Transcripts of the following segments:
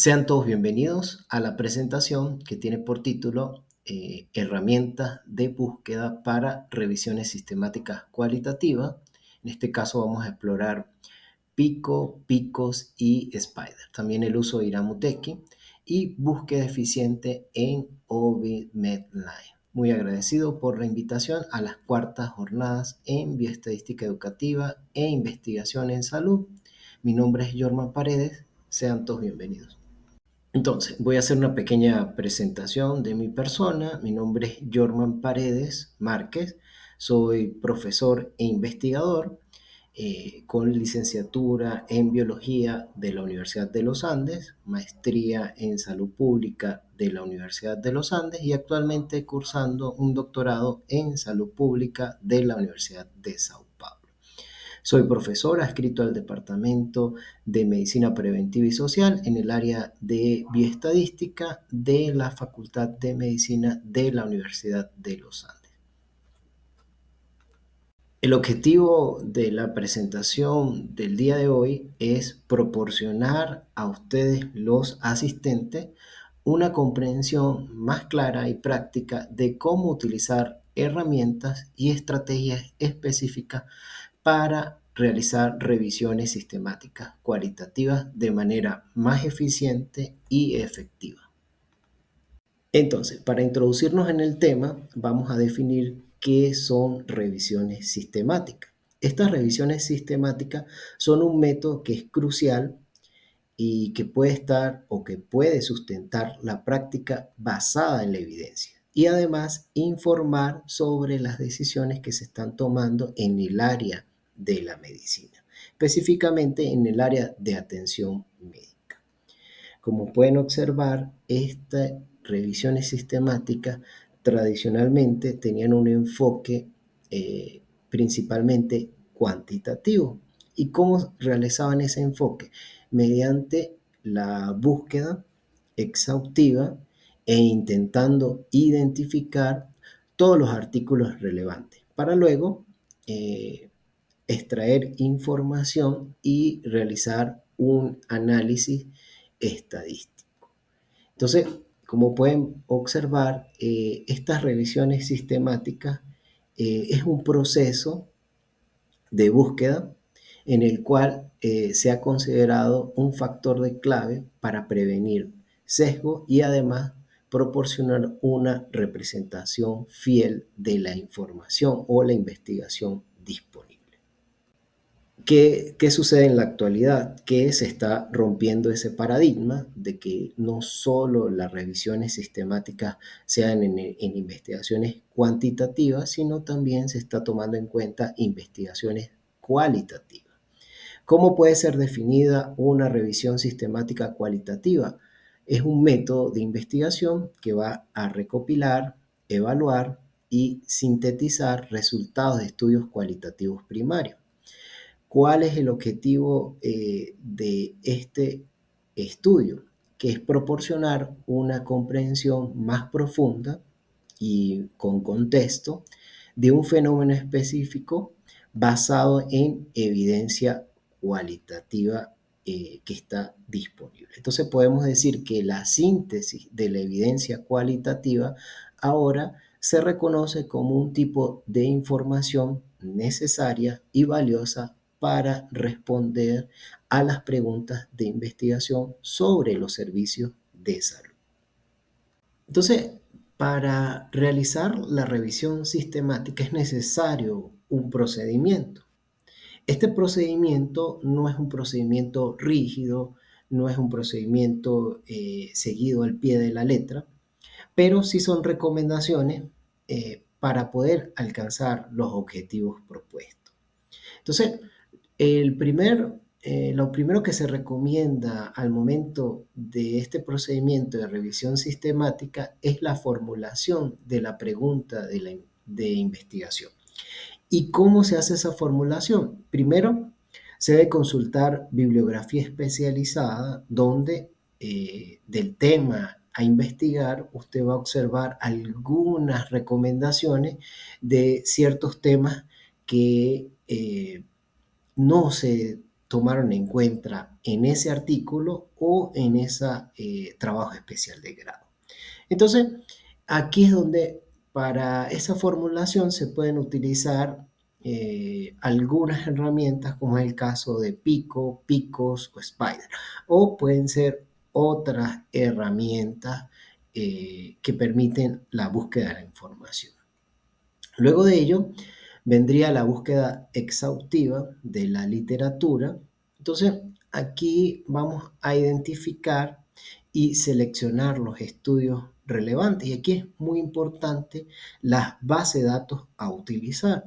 Sean todos bienvenidos a la presentación que tiene por título Herramientas de búsqueda para revisiones sistemáticas cualitativas. En este caso vamos a explorar Pico, Picos y Spider. También el uso de Iramuteki y búsqueda eficiente en OBMedLine. Muy agradecido por la invitación a las cuartas jornadas en bioestadística educativa e investigación en salud. Mi nombre es Jorman Paredes. Sean todos bienvenidos. Entonces, voy a hacer una pequeña presentación de mi persona. Mi nombre es Jorman Paredes Márquez. Soy profesor e investigador con licenciatura en biología de la Universidad de los Andes, maestría en salud pública de la Universidad de los Andes y actualmente cursando un doctorado en salud pública de la Universidad de Sao Paulo. Soy profesor adscrito al Departamento de Medicina Preventiva y Social en el área de bioestadística de la Facultad de Medicina de la Universidad de los Andes. El objetivo de la presentación del día de hoy es proporcionar a ustedes, los asistentes, una comprensión más clara y práctica de cómo utilizar herramientas y estrategias específicas para realizar revisiones sistemáticas cualitativas de manera más eficiente y efectiva. Entonces, para introducirnos en el tema, vamos a definir qué son revisiones sistemáticas. Estas revisiones sistemáticas son un método que es crucial y que puede estar o que puede sustentar la práctica basada en la evidencia y además informar sobre las decisiones que se están tomando en el área de la medicina, específicamente en el área de atención médica. Como pueden observar, estas revisiones sistemáticas tradicionalmente tenían un enfoque principalmente cuantitativo. ¿Y cómo realizaban ese enfoque? Mediante la búsqueda exhaustiva e intentando identificar todos los artículos relevantes para luego extraer información y realizar un análisis estadístico. Entonces, como pueden observar, estas revisiones sistemáticas es un proceso de búsqueda en el cual se ha considerado un factor de clave para prevenir sesgo y además proporcionar una representación fiel de la información o la investigación disponible. ¿Qué sucede en la actualidad? Que se está rompiendo ese paradigma de que no solo las revisiones sistemáticas sean en investigaciones cuantitativas, sino también se está tomando en cuenta investigaciones cualitativas. ¿Cómo puede ser definida una revisión sistemática cualitativa? Es un método de investigación que va a recopilar, evaluar y sintetizar resultados de estudios cualitativos primarios. ¿Cuál es el objetivo de este estudio? Que es proporcionar una comprensión más profunda y con contexto de un fenómeno específico basado en evidencia cualitativa que está disponible. Entonces podemos decir que la síntesis de la evidencia cualitativa ahora se reconoce como un tipo de información necesaria y valiosa para responder a las preguntas de investigación sobre los servicios de salud. Entonces, para realizar la revisión sistemática es necesario un procedimiento. Este procedimiento no es un procedimiento rígido, no es un procedimiento seguido al pie de la letra, pero sí son recomendaciones para poder alcanzar los objetivos propuestos. Entonces, lo primero que se recomienda al momento de este procedimiento de revisión sistemática es la formulación de la pregunta de investigación. ¿Y cómo se hace esa formulación? Primero, se debe consultar bibliografía especializada donde del tema a investigar usted va a observar algunas recomendaciones de ciertos temas que no se tomaron en cuenta en ese artículo o en ese trabajo especial de grado. Entonces, aquí es donde para esa formulación se pueden utilizar algunas herramientas, como es el caso de Pico, Picos o Spider, o pueden ser otras herramientas que permiten la búsqueda de la información. Luego de ello, vendría la búsqueda exhaustiva de la literatura. Entonces, aquí vamos a identificar y seleccionar los estudios relevantes. Y aquí es muy importante las bases de datos a utilizar,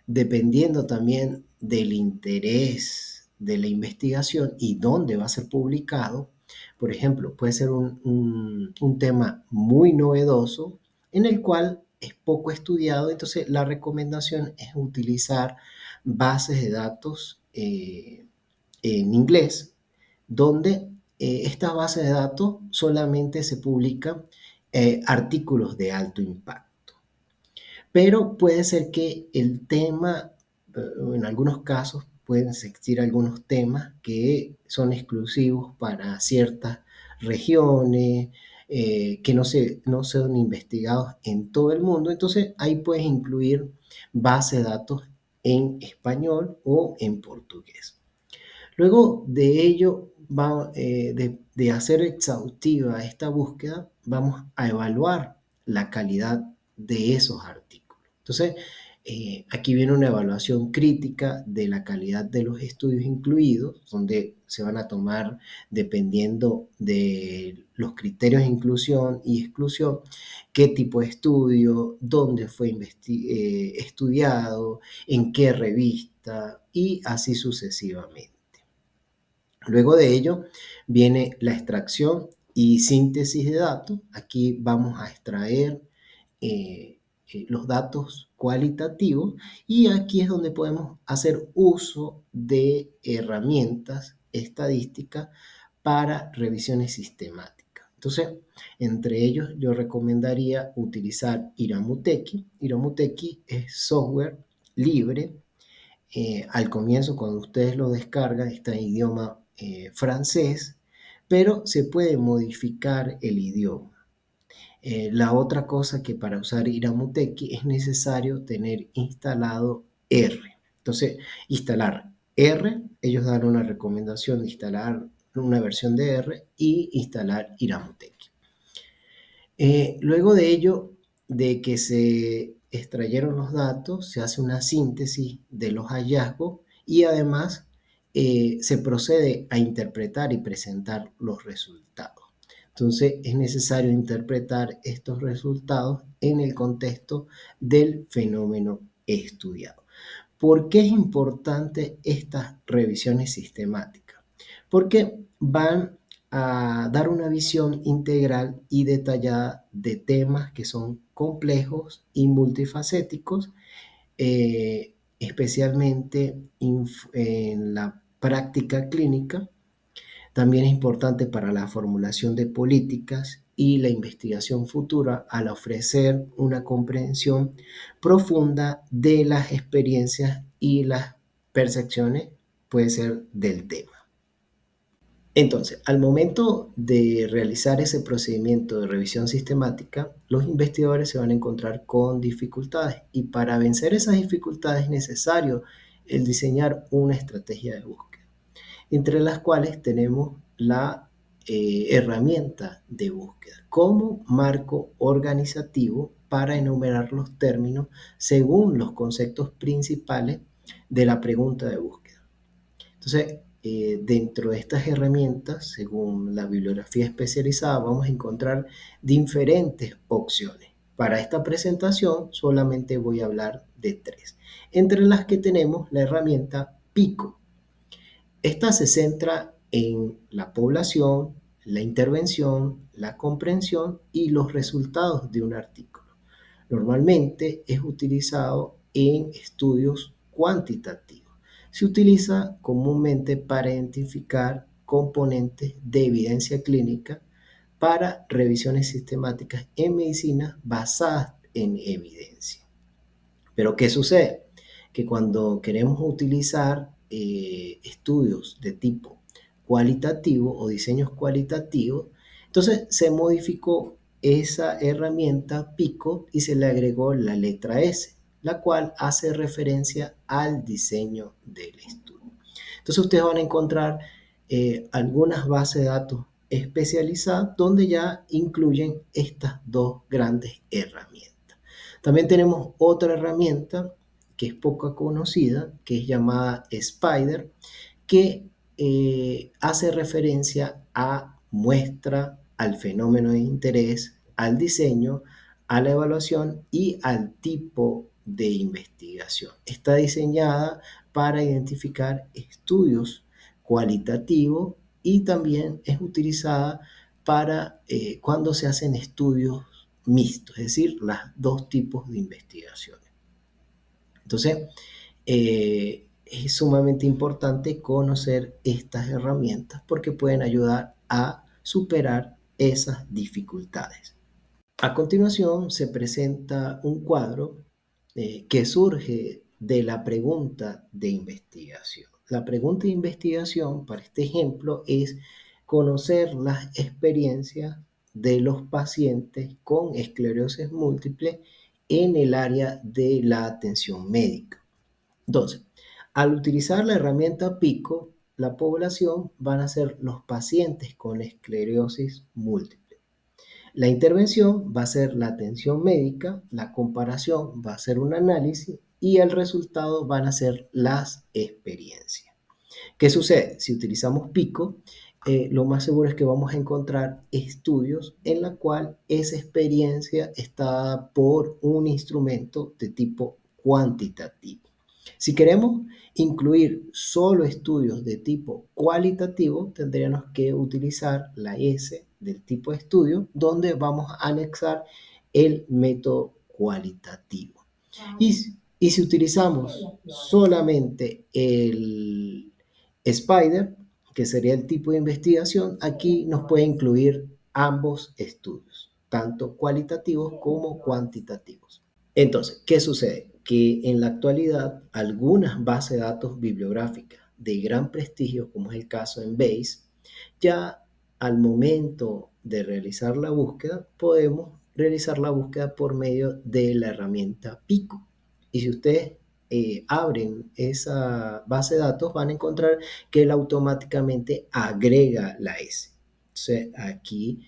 dependiendo también del interés de la investigación y dónde va a ser publicado. Por ejemplo, puede ser un tema muy novedoso en el cual es poco estudiado, entonces la recomendación es utilizar bases de datos en inglés, donde estas bases de datos solamente se publican artículos de alto impacto. Pero puede ser que el tema, en algunos casos, pueden existir algunos temas que son exclusivos para ciertas regiones, que no son investigados en todo el mundo. Entonces, ahí puedes incluir bases de datos en español o en portugués. Luego de ello, de hacer exhaustiva esta búsqueda, vamos a evaluar la calidad de esos artículos. Entonces, aquí viene una evaluación crítica de la calidad de los estudios incluidos, donde se van a tomar, dependiendo de los criterios de inclusión y exclusión, qué tipo de estudio, dónde fue estudiado, en qué revista y así sucesivamente. Luego de ello viene la extracción y síntesis de datos. Aquí vamos a extraer los datos cualitativos y aquí es donde podemos hacer uso de herramientas estadísticas para revisiones sistemáticas. Entonces, entre ellos yo recomendaría utilizar Iramuteki. Iramuteki es software libre. Al comienzo, cuando ustedes lo descargan, está en idioma francés, pero se puede modificar el idioma. La otra cosa que para usar Iramuteki es necesario tener instalado R. Entonces, instalar R, ellos dan una recomendación de instalar una versión de R y instalar Iramuteki. Luego de ello, de que se extrayeron los datos, se hace una síntesis de los hallazgos y además se procede a interpretar y presentar los resultados. Entonces es necesario interpretar estos resultados en el contexto del fenómeno estudiado. ¿Por qué es importante estas revisiones sistemáticas? Porque van a dar una visión integral y detallada de temas que son complejos y multifacéticos, especialmente en la práctica clínica. También es importante para la formulación de políticas y la investigación futura al ofrecer una comprensión profunda de las experiencias y las percepciones, puede ser del tema. Entonces, al momento de realizar ese procedimiento de revisión sistemática, los investigadores se van a encontrar con dificultades y para vencer esas dificultades es necesario el diseñar una estrategia de búsqueda, entre las cuales tenemos la herramienta de búsqueda como marco organizativo para enumerar los términos según los conceptos principales de la pregunta de búsqueda. Entonces, dentro de estas herramientas, según la bibliografía especializada, vamos a encontrar diferentes opciones. Para esta presentación solamente voy a hablar de 3, entre las que tenemos la herramienta Pico. Esta se centra en la población, la intervención, la comprensión y los resultados de un artículo. Normalmente es utilizado en estudios cuantitativos. Se utiliza comúnmente para identificar componentes de evidencia clínica para revisiones sistemáticas en medicina basadas en evidencia. Pero ¿qué sucede? Que cuando queremos utilizar estudios de tipo cualitativo o diseños cualitativos, entonces se modificó esa herramienta Pico y se le agregó la letra S, la cual hace referencia al diseño del estudio. Entonces ustedes van a encontrar algunas bases de datos especializadas donde ya incluyen estas dos grandes herramientas. También tenemos otra herramienta que es poco conocida, que es llamada Spider, que hace referencia a muestra, al fenómeno de interés, al diseño, a la evaluación y al tipo de investigación. Está diseñada para identificar estudios cualitativos y también es utilizada para cuando se hacen estudios mixtos, es decir, los dos tipos de investigaciones. Entonces, es sumamente importante conocer estas herramientas porque pueden ayudar a superar esas dificultades. A continuación se presenta un cuadro que surge de la pregunta de investigación. La pregunta de investigación para este ejemplo es conocer las experiencias de los pacientes con esclerosis múltiple en el área de la atención médica. Entonces, al utilizar la herramienta PICO, la población van a ser los pacientes con esclerosis múltiple. La intervención va a ser la atención médica, la comparación va a ser un análisis y el resultado van a ser las experiencias. ¿Qué sucede? Si utilizamos Pico, lo más seguro es que vamos a encontrar estudios en la cual esa experiencia está dada por un instrumento de tipo cuantitativo. Si queremos incluir solo estudios de tipo cualitativo, tendríamos que utilizar la S del tipo de estudio, donde vamos a anexar el método cualitativo. Y si utilizamos solamente el Spider, que sería el tipo de investigación, aquí nos puede incluir ambos estudios, tanto cualitativos como cuantitativos. Entonces, ¿qué sucede? Que en la actualidad algunas bases de datos bibliográficas de gran prestigio, como es el caso en Base, ya al momento de realizar la búsqueda, podemos realizar la búsqueda por medio de la herramienta Pico. Y si ustedes abren esa base de datos, van a encontrar que él automáticamente agrega la S. Entonces, aquí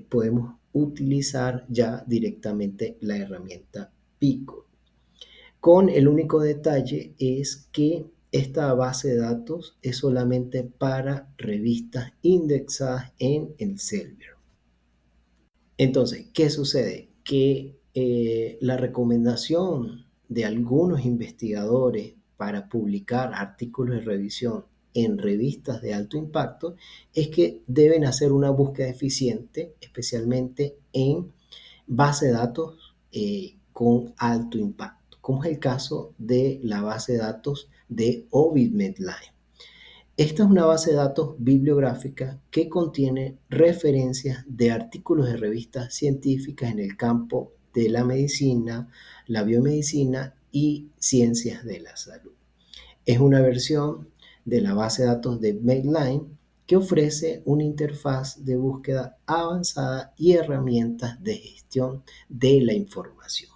podemos utilizar ya directamente la herramienta Pico. Con el único detalle es que esta base de datos es solamente para revistas indexadas en el Elsevier. Entonces, ¿qué sucede? Que la recomendación de algunos investigadores para publicar artículos de revisión en revistas de alto impacto es que deben hacer una búsqueda eficiente, especialmente en base de datos con alto impacto, como es el caso de la base de datos de Ovid Medline. Esta es una base de datos bibliográfica que contiene referencias de artículos de revistas científicas en el campo de la medicina, la biomedicina y ciencias de la salud. Es una versión de la base de datos de Medline que ofrece una interfaz de búsqueda avanzada y herramientas de gestión de la información.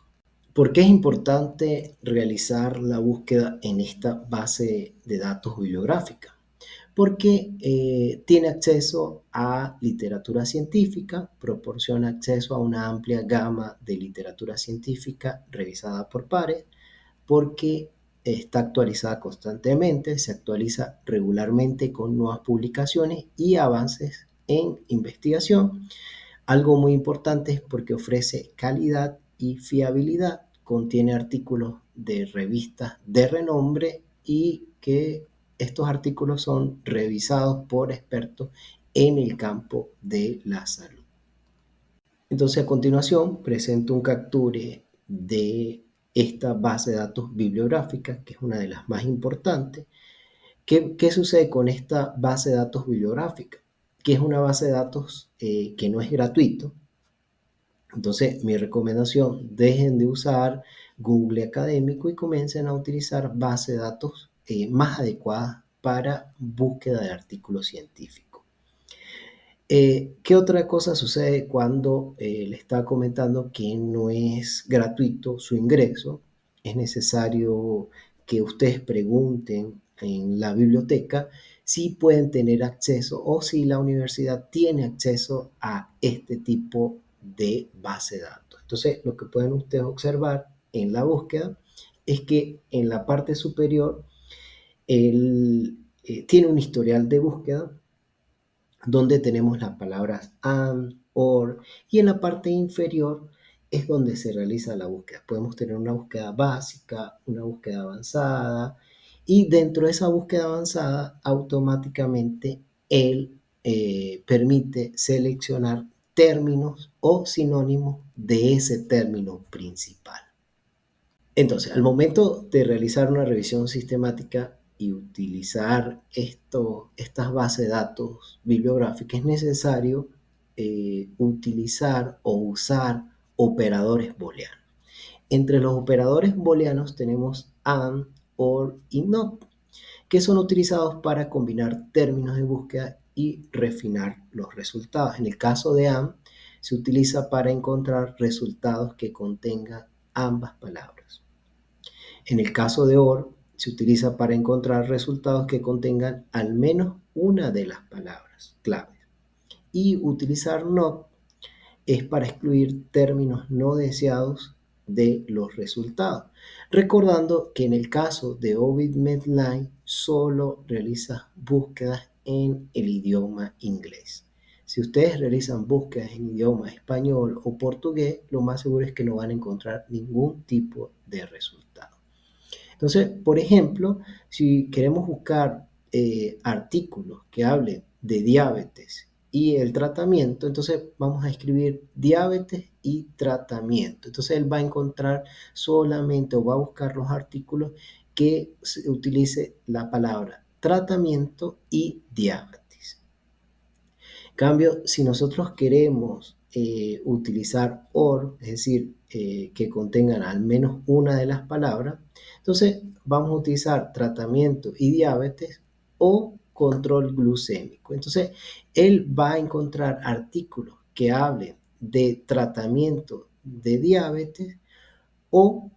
¿Por qué es importante realizar la búsqueda en esta base de datos bibliográfica? Porque tiene acceso a literatura científica, proporciona acceso a una amplia gama de literatura científica revisada por pares, porque está actualizada constantemente, se actualiza regularmente con nuevas publicaciones y avances en investigación. Algo muy importante es porque ofrece calidad y fiabilidad, contiene artículos de revistas de renombre y que estos artículos son revisados por expertos en el campo de la salud. Entonces, a continuación, presento un capture de esta base de datos bibliográfica, que es una de las más importantes. ¿Qué sucede con esta base de datos bibliográfica? Que es una base de datos que no es gratuito. Entonces, mi recomendación, dejen de usar Google Académico y comiencen a utilizar base de datos más adecuadas para búsqueda de artículos científicos. ¿Qué otra cosa sucede cuando le estaba comentando que no es gratuito su ingreso? Es necesario que ustedes pregunten en la biblioteca si pueden tener acceso o si la universidad tiene acceso a este tipo de base de datos. Entonces, lo que pueden ustedes observar en la búsqueda es que en la parte superior él, tiene un historial de búsqueda donde tenemos las palabras and, or, y en la parte inferior es donde se realiza la búsqueda. Podemos tener una búsqueda básica, una búsqueda avanzada, y dentro de esa búsqueda avanzada, automáticamente él permite seleccionar términos o sinónimos de ese término principal. Entonces, al momento de realizar una revisión sistemática y utilizar estas bases de datos bibliográficas, es necesario utilizar o usar operadores booleanos. Entre los operadores booleanos tenemos and, or y not, que son utilizados para combinar términos de búsqueda y refinar los resultados. En el caso de and, se utiliza para encontrar resultados que contengan ambas palabras. En el caso de OR, se utiliza para encontrar resultados que contengan al menos una de las palabras claves. Y utilizar NOT es para excluir términos no deseados de los resultados. Recordando que en el caso de Ovid Medline solo realiza búsquedas en el idioma inglés. Si ustedes realizan búsquedas en idioma español o portugués, lo más seguro es que no van a encontrar ningún tipo de resultado. Entonces, por ejemplo, si queremos buscar artículos que hablen de diabetes y el tratamiento, entonces vamos a escribir diabetes y tratamiento. Entonces él va a encontrar solamente o va a buscar los artículos que utilice la palabra tratamiento y diabetes. En cambio, si nosotros queremos utilizar OR, es decir, que contengan al menos una de las palabras, entonces vamos a utilizar tratamiento y diabetes o control glucémico. Entonces, él va a encontrar artículos que hablen de tratamiento de diabetes o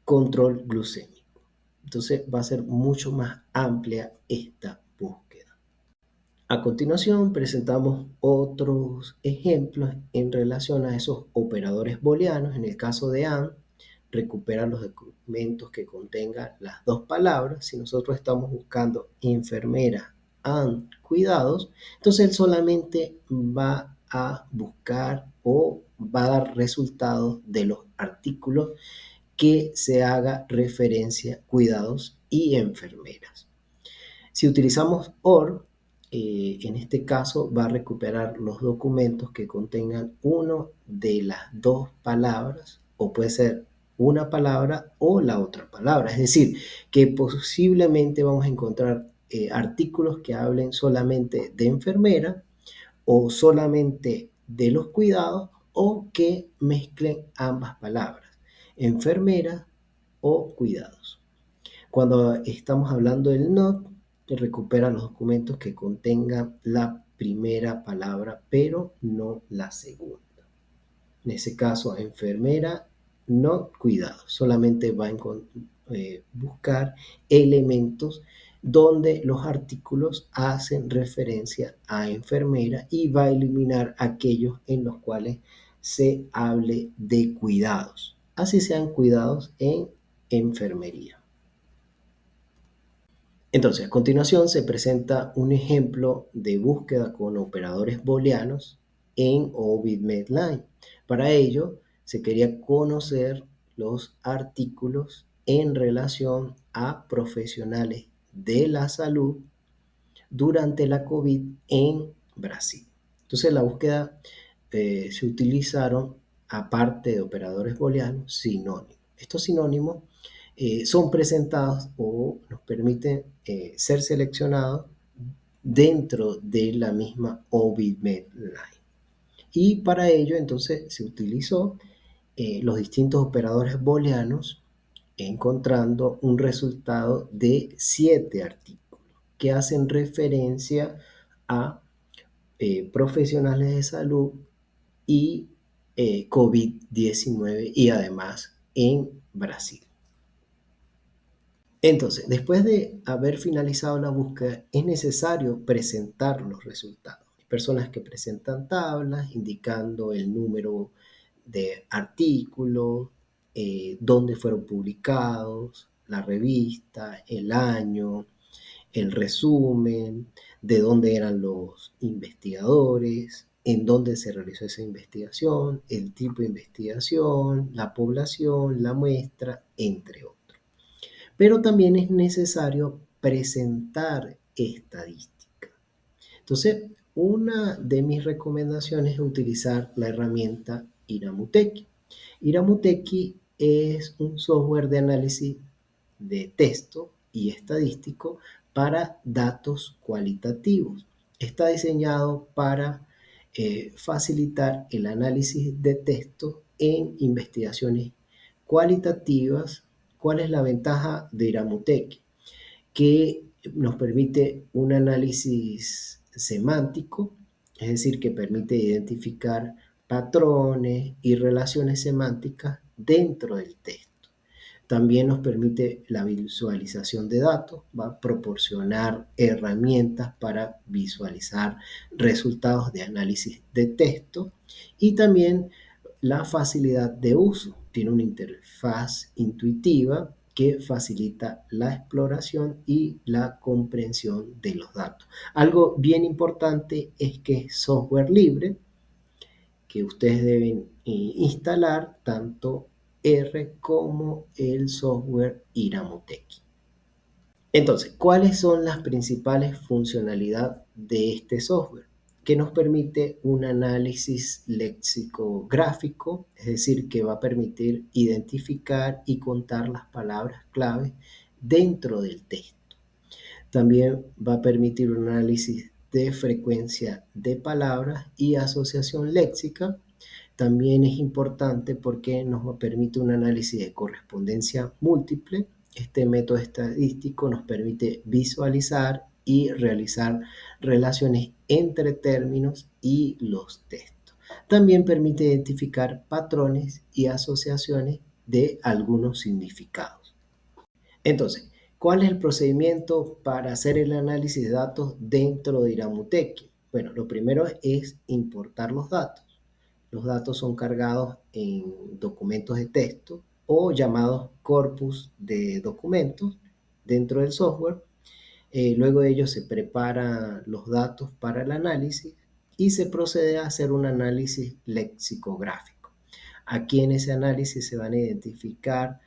control glucémico. Entonces, va a ser mucho más amplia esta búsqueda. A continuación, presentamos otros ejemplos en relación a esos operadores booleanos. En el caso de AND, recupera los documentos que contengan las dos palabras. Si nosotros estamos buscando enfermera and cuidados, entonces él solamente va a buscar o va a dar resultados de los artículos que se haga referencia cuidados y enfermeras. Si utilizamos OR, en este caso va a recuperar los documentos que contengan una de las dos palabras, o puede ser una palabra o la otra palabra. Es decir, que posiblemente vamos a encontrar artículos que hablen solamente de enfermera o solamente de los cuidados o que mezclen ambas palabras, enfermera o cuidados. Cuando estamos hablando del not, recupera los documentos que contengan la primera palabra, pero no la segunda. En ese caso, enfermera, no cuidado. Solamente va a buscar elementos donde los artículos hacen referencia a enfermera y va a eliminar aquellos en los cuales se hable de cuidados. Así sean cuidados en enfermería. Entonces, a continuación se presenta un ejemplo de búsqueda con operadores booleanos en Ovid Medline. Para ello, se quería conocer los artículos en relación a profesionales de la salud durante la COVID en Brasil. Entonces, la búsqueda se utilizaron, aparte de operadores booleanos, sinónimos. Estos sinónimos son presentados o nos permiten ser seleccionados dentro de la misma Ovid Medline. Y para ello entonces se utilizó los distintos operadores booleanos encontrando un resultado de 7 artículos que hacen referencia a profesionales de salud y COVID-19 y además en Brasil. Entonces, después de haber finalizado la búsqueda, es necesario presentar los resultados. Hay personas que presentan tablas indicando el número de artículos, dónde fueron publicados, la revista, el año, el resumen, de dónde eran los investigadores, en dónde se realizó esa investigación, el tipo de investigación, la población, la muestra, entre otros. Pero también es necesario presentar estadística. Entonces, una de mis recomendaciones es utilizar la herramienta Iramuteki. Iramuteki es un software de análisis de texto y estadístico para datos cualitativos. Está diseñado para facilitar el análisis de texto en investigaciones cualitativas. ¿Cuál es la ventaja de Iramuteki? Que nos permite un análisis semántico, es decir, que permite identificar patrones y relaciones semánticas dentro del texto. También nos permite la visualización de datos, va a proporcionar herramientas para visualizar resultados de análisis de texto y también la facilidad de uso. Tiene una interfaz intuitiva que facilita la exploración y la comprensión de los datos. Algo bien importante es que es software libre, que ustedes deben instalar tanto R como el software Iramuteki. Entonces, ¿cuáles son las principales funcionalidades de este software? Que nos permite un análisis lexicográfico, es decir, que va a permitir identificar y contar las palabras clave dentro del texto. También va a permitir un análisis de frecuencia de palabras y asociación léxica. También es importante porque nos permite un análisis de correspondencia múltiple. Este método estadístico nos permite visualizar y realizar relaciones entre términos y los textos. También permite identificar patrones y asociaciones de algunos significados. Entonces, ¿cuál es el procedimiento para hacer el análisis de datos dentro de Iramuteki? Bueno, lo primero es importar los datos. Los datos son cargados en documentos de texto o llamados corpus de documentos dentro del software. Luego de ello se preparan los datos para el análisis y se procede a hacer un análisis lexicográfico. Aquí en ese análisis se van a identificar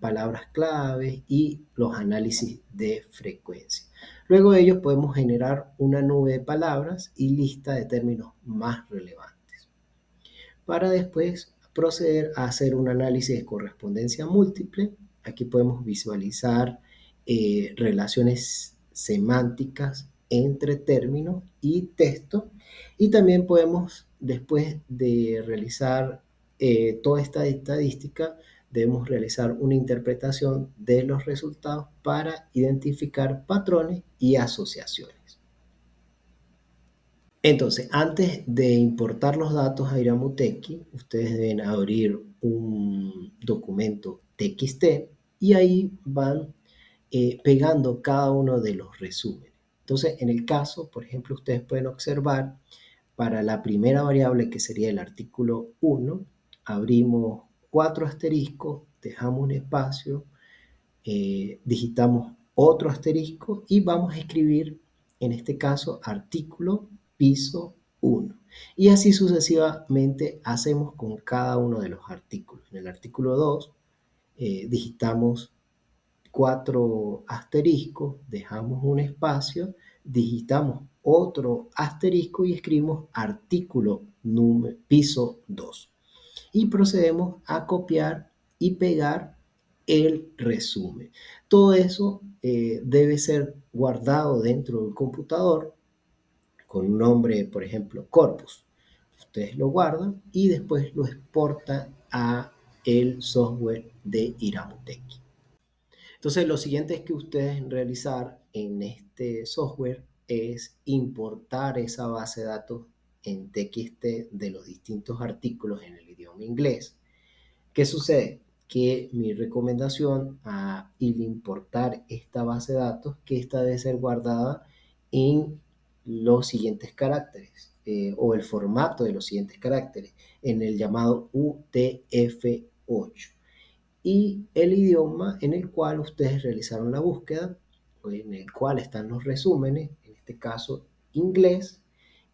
palabras claves y los análisis de frecuencia. Luego de ello podemos generar una nube de palabras y lista de términos más relevantes, para después proceder a hacer un análisis de correspondencia múltiple. Aquí podemos visualizar relaciones semánticas entre términos y texto, y también podemos, después de realizar toda esta estadística, debemos realizar una interpretación de los resultados para identificar patrones y asociaciones. Entonces, antes de importar los datos a Iramuteki, ustedes deben abrir un documento TXT y ahí van pegando cada uno de los resúmenes. Entonces, en el caso, por ejemplo, ustedes pueden observar para la primera variable, que sería el artículo 1, abrimos 4 asteriscos, dejamos un espacio, digitamos otro asterisco y vamos a escribir, en este caso, artículo piso 1. Y así sucesivamente hacemos con cada uno de los artículos. En el artículo 2 digitamos 4 asteriscos, dejamos un espacio, digitamos otro asterisco y escribimos artículo piso 2. Y procedemos a copiar y pegar el resumen. Todo eso debe ser guardado dentro del computador con un nombre, por ejemplo, corpus. Ustedes lo guardan y después lo exportan a el software de Iramuteki. Entonces, lo siguiente que ustedes realizar en este software es importar esa base de datos en TXT de los distintos artículos en el idioma inglés. ¿Qué sucede? Que mi recomendación al importar esta base de datos, que esta debe ser guardada en los siguientes caracteres o el formato de los siguientes caracteres en el llamado UTF-8 y el idioma en el cual ustedes realizaron la búsqueda, o en el cual están los resúmenes, en este caso inglés,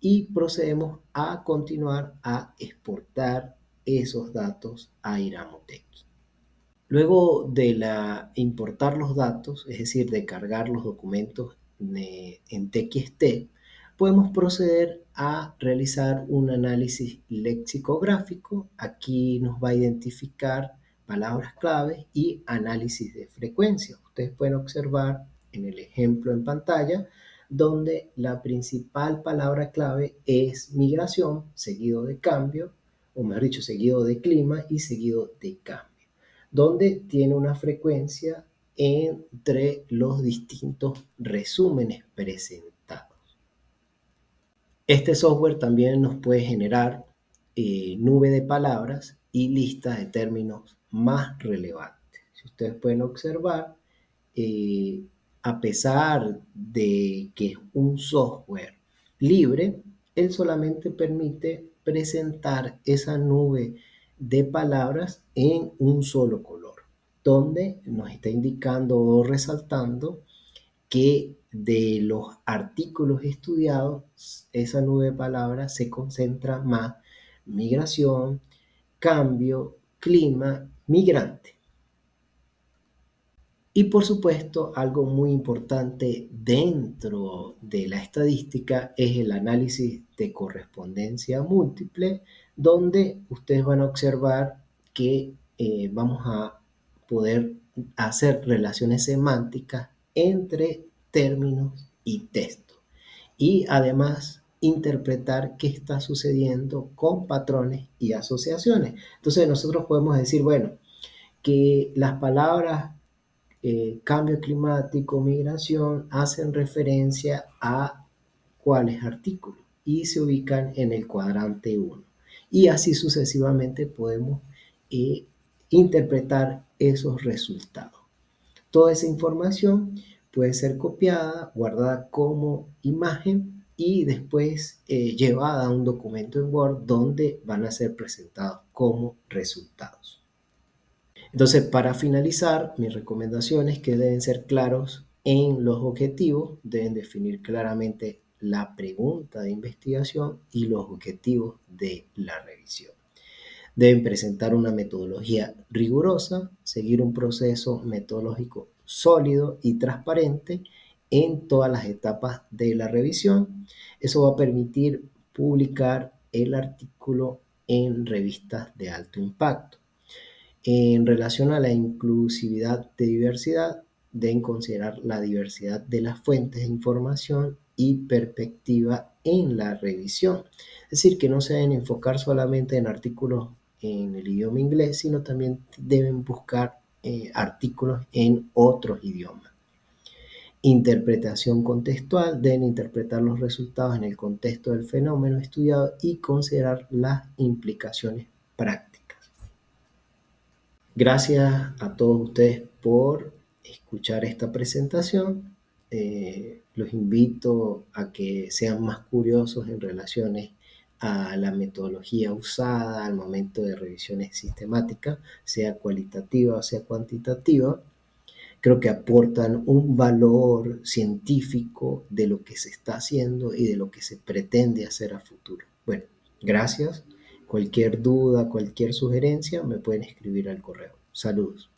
y procedemos a continuar a exportar esos datos a Iramuteki. Luego de importar los datos, es decir, de cargar los documentos en TXT, podemos proceder a realizar un análisis lexicográfico. Aquí nos va a identificar palabras clave y análisis de frecuencia. Ustedes pueden observar en el ejemplo en pantalla donde la principal palabra clave es migración, seguido de cambio, o mejor dicho, seguido de clima y seguido de cambio, donde tiene una frecuencia entre los distintos resúmenes presentados. Este software también nos puede generar nube de palabras y listas de términos más relevantes. Si ustedes pueden observar, eh, a pesar de que es un software libre, él solamente permite presentar esa nube de palabras en un solo color, donde nos está indicando o resaltando que de los artículos estudiados, esa nube de palabras se concentra más migración, cambio, clima, migrante. Y por supuesto, algo muy importante dentro de la estadística es el análisis de correspondencia múltiple, donde ustedes van a observar que vamos a poder hacer relaciones semánticas entre términos y texto. Y además interpretar qué está sucediendo con patrones y asociaciones. Entonces nosotros podemos decir, bueno, que las palabras cambio climático, migración, hacen referencia a cuáles artículos y se ubican en el cuadrante 1. Y así sucesivamente podemos eh, interpretar esos resultados. Toda esa información puede ser copiada, guardada como imagen y después llevada a un documento en Word donde van a ser presentados como resultados. Entonces, para finalizar, mis recomendaciones que deben ser claros en los objetivos, deben definir claramente la pregunta de investigación y los objetivos de la revisión. Deben presentar una metodología rigurosa, seguir un proceso metodológico sólido y transparente en todas las etapas de la revisión. Eso va a permitir publicar el artículo en revistas de alto impacto. En relación a la inclusividad de diversidad, deben considerar la diversidad de las fuentes de información y perspectiva en la revisión. Es decir, que no se deben enfocar solamente en artículos en el idioma inglés, sino también deben buscar artículos en otros idiomas. Interpretación contextual, deben interpretar los resultados en el contexto del fenómeno estudiado y considerar las implicaciones prácticas. Gracias a todos ustedes por escuchar esta presentación. Los invito a que sean más curiosos en relaciones a la metodología usada al momento de revisiones sistemáticas, sea cualitativa o sea cuantitativa. Creo que aportan un valor científico de lo que se está haciendo y de lo que se pretende hacer a futuro. Bueno, gracias. Cualquier duda, cualquier sugerencia, me pueden escribir al correo. Saludos.